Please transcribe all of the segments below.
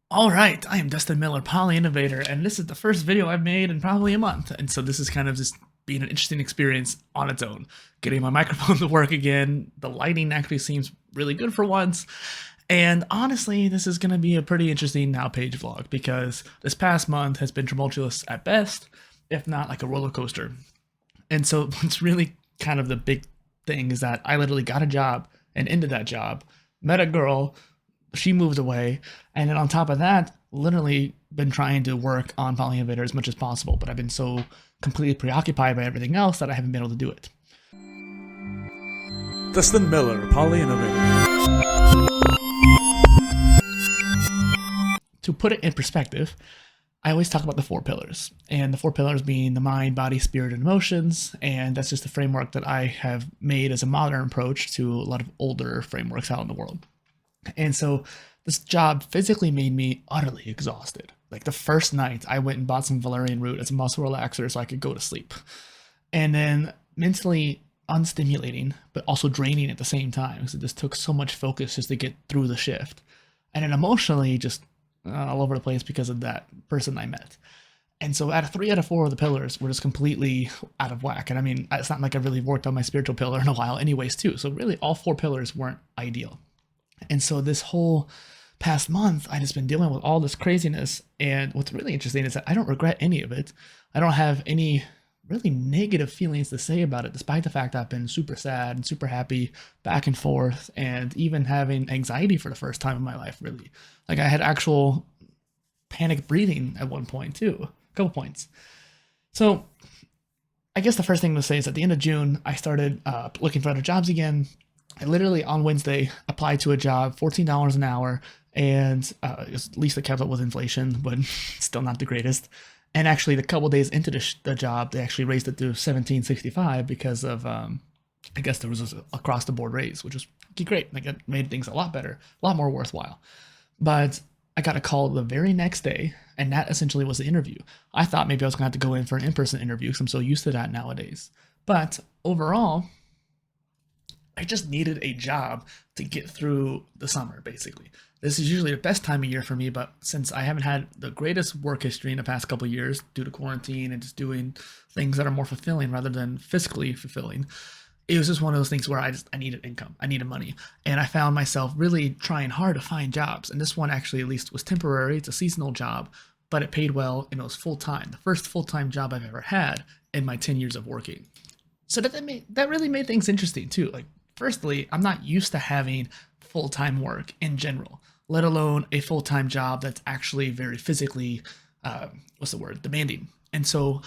All right, I am Dustin Miller, PolyInnovator, and this is the first video I've made in probably a month. And so this is kind of just being an interesting experience on its own. Getting my microphone to work again, the lighting actually seems really good for once. And honestly, this is going to be a pretty interesting Now Page vlog because this past month has been tumultuous at best, if not like a roller coaster. And so what's really kind of the big thing is that I literally got a job and into that job, met a girl, she moved away, and then on top of that, literally been trying to work on PolyInnovator as much as possible, but I've been so completely preoccupied by everything else that I haven't been able to do it. Dustin Miller, PolyInnovator. To put it in perspective, I always talk about the 4 pillars, and the 4 pillars being the mind, body, spirit, and emotions, and that's just the framework that I have made as a modern approach to a lot of older frameworks out in the world. And so this job physically made me utterly exhausted. Like the first night, I went and bought some valerian root as a muscle relaxer so I could go to sleep. And then mentally unstimulating, but also draining at the same time because it just took so much focus just to get through the shift. And then emotionally just all over the place because of that person I met. And so out of 3 out of 4 of the pillars were just completely out of whack. And I mean, it's not like I've really worked on my spiritual pillar in a while anyways too. So really all 4 pillars weren't ideal. And so this whole past month, I just been dealing with all this craziness. And what's really interesting is that I don't regret any of it. I don't have any really negative feelings to say about it, despite the fact I've been super sad and super happy back and forth, and even having anxiety for the first time in my life, really. Like I had actual panic breathing at one point too, a couple points. So I guess the first thing to say is at the end of June, I started looking for other jobs again. I literally on Wednesday applied to a job, $14 an hour, and at least it kept up with inflation, but still not the greatest. And actually, the couple days into the job, they actually raised it to $17.65 because of, I guess there was a across the board raise, which was great. Like it made things a lot better, a lot more worthwhile. But I got a call the very next day, and that essentially was the interview. I thought maybe I was going to have to go in for an in-person interview because I'm so used to that nowadays. But overall, I just needed a job to get through the summer, basically. This is usually the best time of year for me, but since I haven't had the greatest work history in the past couple of years due to quarantine and just doing things that are more fulfilling rather than fiscally fulfilling, it was just one of those things where I needed income, I needed money, and I found myself really trying hard to find jobs. And this one actually at least was temporary. It's a seasonal job, but it paid well and it was full time. The first full time job I've ever had in my 10 years of working. So that really made things interesting too. Like firstly, I'm not used to having full-time work in general, let alone a full-time job that's actually very physically, demanding. And so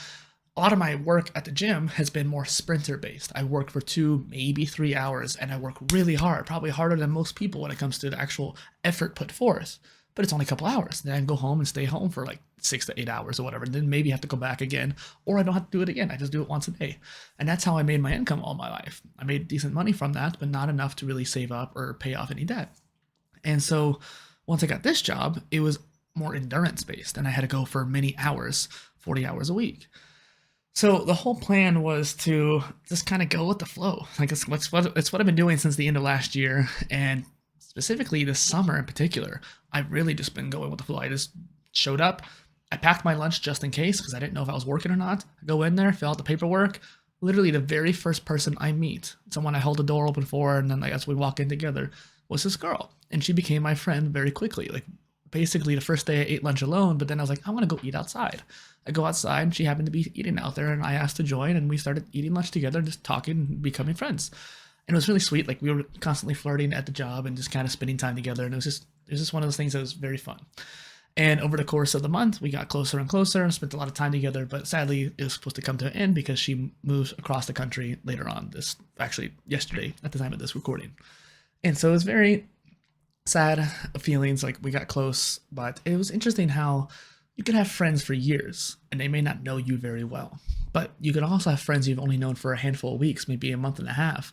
a lot of my work at the gym has been more sprinter based. I work for 2, maybe 3 hours, and I work really hard, probably harder than most people when it comes to the actual effort put forth. But it's only a couple hours. Then I can go home and stay home for like 6 to 8 hours or whatever. And then maybe have to go back again, or I don't have to do it again. I just do it once a day. And that's how I made my income all my life. I made decent money from that, but not enough to really save up or pay off any debt. And so once I got this job, it was more endurance based, and I had to go for many hours, 40 hours a week. So the whole plan was to just kind of go with the flow. Like it's what I've been doing since the end of last year, and specifically this summer in particular. I've really just been going with the flow. I just showed up. I packed my lunch just in case because I didn't know if I was working or not. I go in there, fill out the paperwork. Literally the very first person I meet, someone I hold the door open for, and then I guess we walk in together, was this girl. And she became my friend very quickly. Like basically the first day I ate lunch alone, but then I was like, I want to go eat outside. I go outside and she happened to be eating out there, and I asked to join, and we started eating lunch together, just talking and becoming friends. And it was really sweet. Like we were constantly flirting at the job and just kind of spending time together. And it was just one of those things that was very fun. And over the course of the month, we got closer and closer and spent a lot of time together. But sadly, it was supposed to come to an end because she moves across the country later on. This actually yesterday at the time of this recording. And so it was very sad feelings. Like we got close, but it was interesting how you could have friends for years and they may not know you very well. But you could also have friends you've only known for a handful of weeks, maybe a month and a half,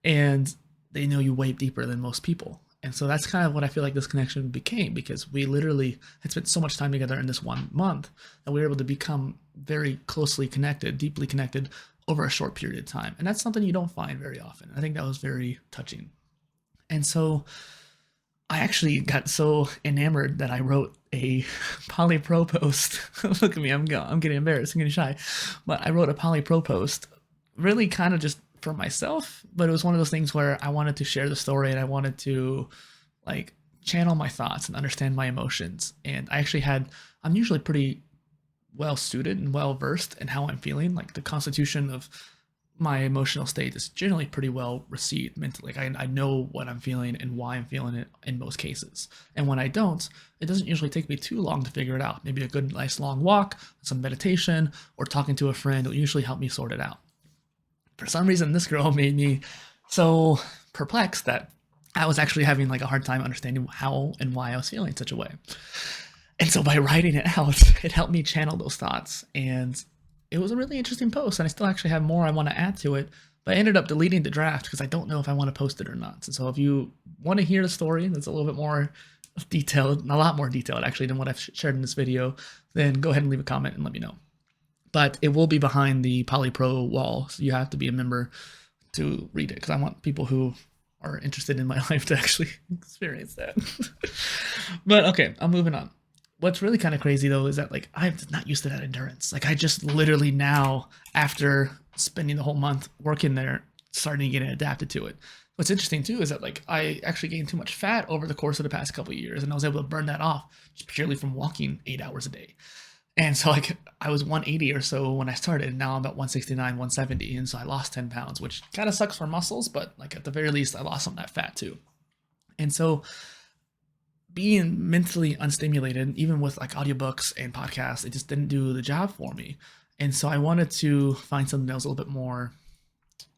and they know you way deeper than most people. And so that's kind of what I feel like this connection became, because we literally had spent so much time together in this 1 month that we were able to become very closely connected, deeply connected over a short period of time. And that's something you don't find very often. I think that was very touching. And so I actually got so enamored that I wrote a poly-pro post. Look at me, I'm getting embarrassed, I'm getting shy. But I wrote a poly-pro post, really kind of just for myself, but it was one of those things where I wanted to share the story and I wanted to like channel my thoughts and understand my emotions. And I actually I'm usually pretty well suited and well versed in how I'm feeling. Like the constitution of my emotional state is generally pretty well received mentally. Like I know what I'm feeling and why I'm feeling it in most cases. And when I don't, it doesn't usually take me too long to figure it out. Maybe a good, nice long walk, some meditation, or talking to a friend will usually help me sort it out. For some reason, this girl made me so perplexed that I was actually having like a hard time understanding how and why I was feeling such a way. And so by writing it out, it helped me channel those thoughts. And it was a really interesting post. And I still actually have more I want to add to it. But I ended up deleting the draft because I don't know if I want to post it or not. And so if you want to hear the story that's a little bit more detailed, a lot more detailed actually than what I've shared in this video, then go ahead and leave a comment and let me know. But it will be behind the PolyPro wall. So you have to be a member to read it because I want people who are interested in my life to actually experience that. But okay, I'm moving on. What's really kind of crazy though is that like I'm not used to that endurance. Like I just literally now, after spending the whole month working there, starting to get adapted to it. What's interesting too is that like I actually gained too much fat over the course of the past couple of years, and I was able to burn that off just purely from walking 8 hours a day. And so like I was 180 or so when I started. Now I'm about 169, 170, and so I lost 10 pounds, which kind of sucks for muscles, but like at the very least I lost some of that fat too. And so being mentally unstimulated, even with like audiobooks and podcasts, it just didn't do the job for me. And so I wanted to find something that was a little bit more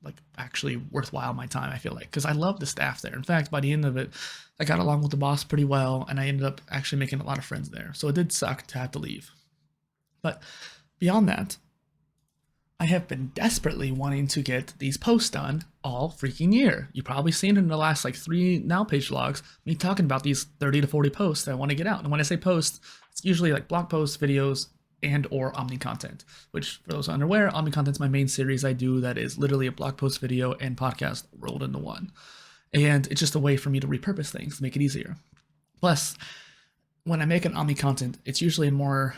like actually worthwhile my time, I feel like, because I love the staff there. In fact, by the end of it, I got along with the boss pretty well, and I ended up actually making a lot of friends there. So it did suck to have to leave. But beyond that, I have been desperately wanting to get these posts done all freaking year. You've probably seen it in the last like 3 Now Page vlogs, me talking about these 30 to 40 posts that I want to get out. And when I say posts, it's usually like blog posts, videos, and or Omni content, which for those unaware, Omni content is my main series I do that is literally a blog post, video, and podcast rolled into one. And it's just a way for me to repurpose things to make it easier. Plus, when I make an Omni content, it's usually a more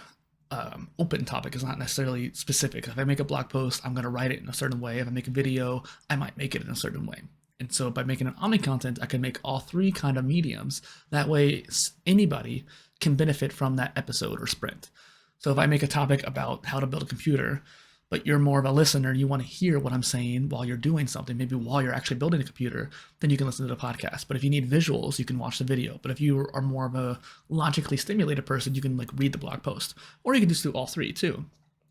open topic. Is not necessarily specific. If I make a blog post, I'm going to write it in a certain way. If I make a video, I might make it in a certain way. And so by making an Omni content, I can make all 3 kind of mediums. That way anybody can benefit from that episode or sprint. So if I make a topic about how to build a computer, but you're more of a listener, you want to hear what I'm saying while you're doing something, maybe while you're actually building a computer, then you can listen to the podcast. But if you need visuals, you can watch the video. But if you are more of a logically stimulated person, you can like read the blog post, or you can just do all 3 too.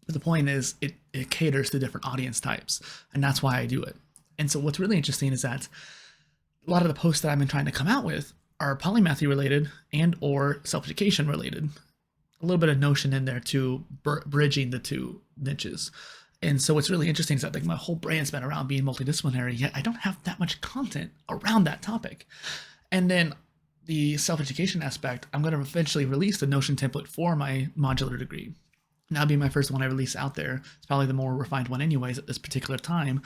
But the point is it caters to different audience types, and that's why I do it. And so what's really interesting is that a lot of the posts that I've been trying to come out with are polymathy related and or self-education related. A little bit of Notion in there too, bridging the 2 niches. And so what's really interesting is that like my whole brain's been around being multidisciplinary, yet I don't have that much content around that topic. And then the self-education aspect, I'm going to eventually release the Notion template for my modular degree. That'll be my first one I release out there. It's probably the more refined one anyways at this particular time.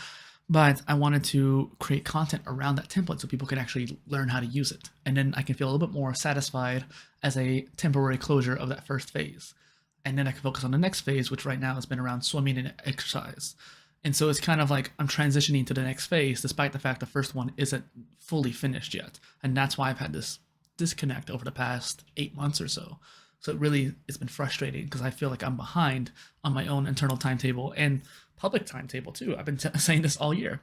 But I wanted to create content around that template so people could actually learn how to use it. And then I can feel a little bit more satisfied as a temporary closure of that first phase. And then I can focus on the next phase, which right now has been around swimming and exercise. And so it's kind of like I'm transitioning to the next phase, despite the fact the first one isn't fully finished yet. And that's why I've had this disconnect over the past 8 months or so. So it's been frustrating because I feel like I'm behind on my own internal timetable and public timetable too. I've been saying this all year.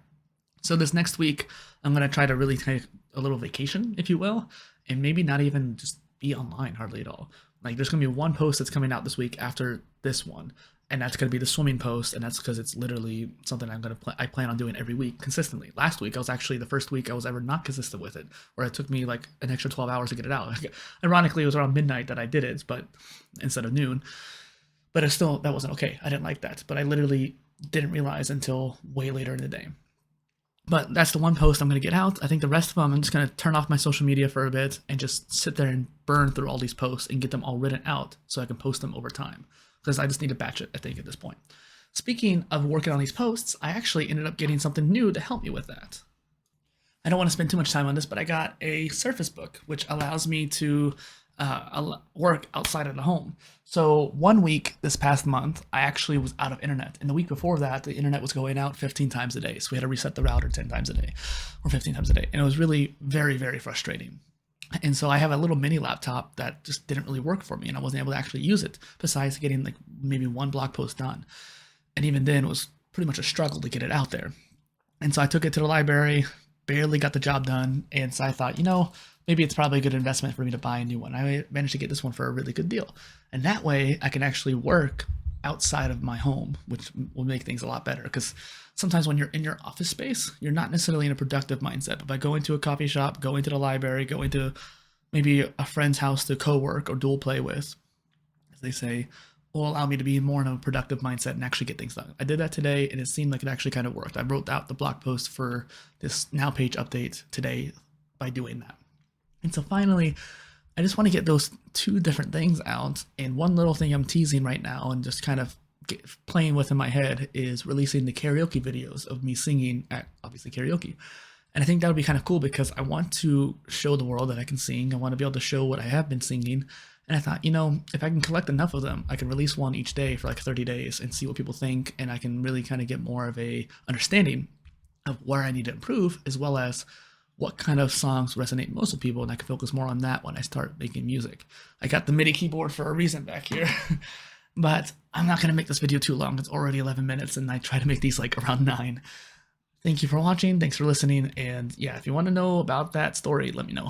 So this next week, I'm going to try to really take a little vacation, if you will, and maybe not even just be online hardly at all. Like there's going to be one post that's coming out this week after this one, and that's going to be the swimming post, and that's because it's literally something I plan on doing every week consistently. Last week, I was actually the first week I was ever not consistent with it, where it took me like an extra 12 hours to get it out. Ironically, it was around midnight that I did it, but instead of noon. But that wasn't okay. I didn't like that, but I literally didn't realize until way later in the day. But that's the one post I'm going to get out. I think the rest of them, I'm just going to turn off my social media for a bit and just sit there and burn through all these posts and get them all written out so I can post them over time. Because I just need to batch it, I think, at this point. Speaking of working on these posts, I actually ended up getting something new to help me with that. I don't want to spend too much time on this, but I got a Surface Book, which allows me to work outside of the home. So 1 week this past month, I actually was out of internet. And the week before that, the internet was going out 15 times a day. So we had to reset the router 10 times a day or 15 times a day. And it was really very, very frustrating. And so I have a little mini laptop that just didn't really work for me, and I wasn't able to actually use it besides getting like maybe one blog post done. And even then, it was pretty much a struggle to get it out there. And so I took it to the library, barely got the job done. And so I thought, maybe it's probably a good investment for me to buy a new one. I managed to get this one for a really good deal. And that way I can actually work outside of my home, which will make things a lot better. Because sometimes when you're in your office space, you're not necessarily in a productive mindset. But by going to a coffee shop, going to the library, going to maybe a friend's house to co-work or dual play with, as they say, will allow me to be more in a productive mindset and actually get things done. I did that today, and it seemed like it actually kind of worked. I wrote out the blog post for this Now page update today by doing that. And so finally, I just want to get those two different things out. And one little thing I'm teasing right now and just kind of playing with in my head is releasing the karaoke videos of me singing at, obviously, karaoke. And I think that would be kind of cool because I want to show the world that I can sing. I want to be able to show what I have been singing. And I thought, if I can collect enough of them, I can release one each day for like 30 days and see what people think. And I can really kind of get more of a understanding of where I need to improve, as well as what kind of songs resonate most with people. And I can focus more on that when I start making music. I got the MIDI keyboard for a reason back here, but I'm not going to make this video too long. It's already 11 minutes and I try to make these like around 9. Thank you for watching. Thanks for listening. And yeah, if you want to know about that story, let me know.